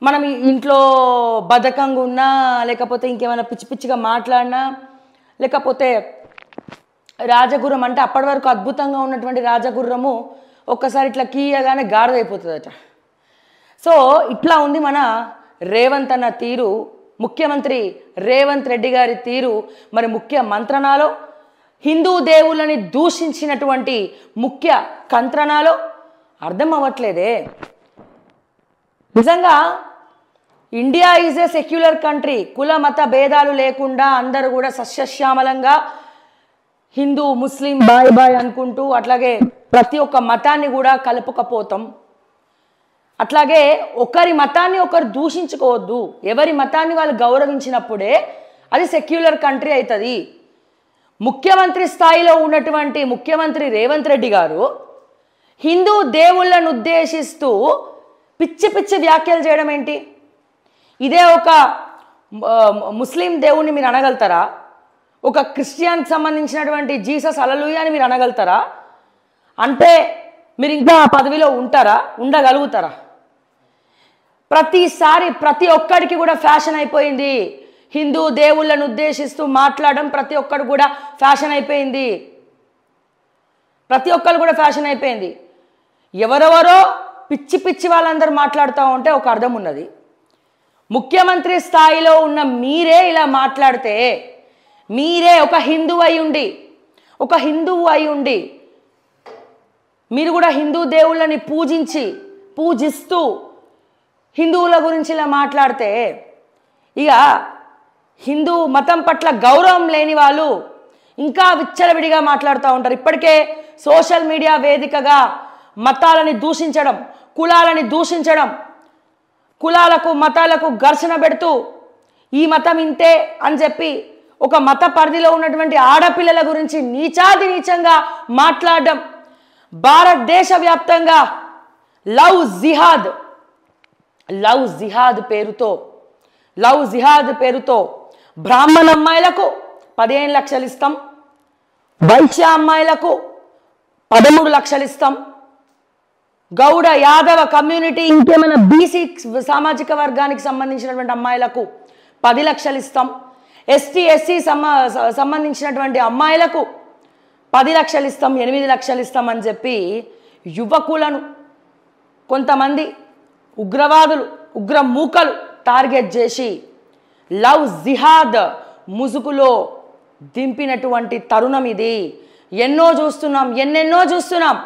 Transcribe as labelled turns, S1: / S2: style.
S1: మనం ఇంట్లో బద్ధకంగా ఉన్నా లేకపోతే ఇంకేమైనా పిచ్చి పిచ్చిగా మాట్లాడినా లేకపోతే రాజగుర్రం అంటే అప్పటి వరకు అద్భుతంగా ఉన్నటువంటి రాజగుర్రము ఒక్కసారి ఇట్లా కీయగానే గాడిదైపోతుందట. సో ఇట్లా ఉంది మన రేవంత్ అన్న తీరు, ముఖ్యమంత్రి రేవంత్ రెడ్డి గారి తీరు. మరి ముఖ్య మంత్రణాలో హిందూ దేవుళ్ళని దూషించినటువంటి ముఖ్య కంత్రణాలో అర్థం అవ్వట్లేదే. నిజంగా India is a secular country, కుల మత భేదాలు లేకుండా అందరూ కూడా సస్యశ్యామలంగా హిందూ ముస్లిం బాయ్ బాయ్ అనుకుంటూ అట్లాగే ప్రతి ఒక్క మతాన్ని కూడా కలుపుకపోతాం. అట్లాగే ఒకరి మతాన్ని ఒకరు దూషించుకోవద్దు, ఎవరి మతాన్ని వాళ్ళు గౌరవించినప్పుడే అది సెక్యులర్ కంట్రీ అవుతుంది. ముఖ్యమంత్రి స్థాయిలో ఉన్నటువంటి ముఖ్యమంత్రి రేవంత్ రెడ్డి గారు హిందూ దేవుళ్ళను ఉద్దేశిస్తూ పిచ్చి పిచ్చి వ్యాఖ్యలు చేయడం ఏంటి? ఇదే ఒక ముస్లిం దేవుణ్ణి మీరు అనగలుగుతారా? ఒక క్రిస్టియన్కి సంబంధించినటువంటి జీసస్ హల్లెలూయా అని మీరు అనగలుగుతారా? అంటే మీరు ఇంకా పదవిలో ఉంటారా, ఉండగలుగుతారా? ప్రతిసారి ప్రతి ఒక్కడికి కూడా ఫ్యాషన్ అయిపోయింది, హిందూ దేవుళ్ళను ఉద్దేశిస్తూ మాట్లాడడం ప్రతి ఒక్కడు కూడా ఫ్యాషన్ అయిపోయింది. ప్రతి ఒక్కరు కూడా ఫ్యాషన్ అయిపోయింది. ఎవరెవరో పిచ్చి పిచ్చి వాళ్ళందరూ మాట్లాడుతూ ఉంటే ఒక అర్థం ఉన్నది. ముఖ్యమంత్రి స్థాయిలో ఉన్న మీరే ఇలా మాట్లాడితే, మీరే ఒక హిందువు అయి ఉండి మీరు కూడా హిందూ దేవుళ్ళని పూజిస్తూ హిందువుల గురించి ఇలా మాట్లాడితే, ఇక హిందూ మతం పట్ల గౌరవం లేని వాళ్ళు ఇంకా విచ్చలవిడిగా మాట్లాడుతూ ఉంటారు. ఇప్పటికే సోషల్ మీడియా వేదికగా మతాలని దూషించడం, కులాలని దూషించడం, కులాలకు మతాలకు ఘర్షణ పెడుతూ ఈ మతం ఇంతే అని చెప్పి ఒక మత పరిధిలో ఉన్నటువంటి ఆడపిల్లల గురించి నీచాది నీచంగా మాట్లాడడం, భారతదేశ వ్యాప్తంగా లవ్ జిహాద్ పేరుతో బ్రాహ్మణ అమ్మాయిలకు 15 లక్షలు ఇస్తాం, వైశ్య అమ్మాయిలకు 13 లక్షలు ఇస్తాం, గౌడ యాదవ కమ్యూనిటీ ఇంకేమైనా బీసీ సామాజిక వర్గానికి సంబంధించినటువంటి అమ్మాయిలకు 10 లక్షలు ఇస్తాం, ఎస్టీ ఎస్సీ సంబంధించినటువంటి అమ్మాయిలకు 10 లక్షలు ఇస్తాం, 8 లక్షలు ఇస్తామని చెప్పి యువకులను కొంతమంది ఉగ్రవాదులు, ఉగ్రమూకలు టార్గెట్ చేసి లవ్ జిహాద్ ముసుగులో దింపినటువంటి తరుణం ఇది. ఎన్నెన్నో చూస్తున్నాం.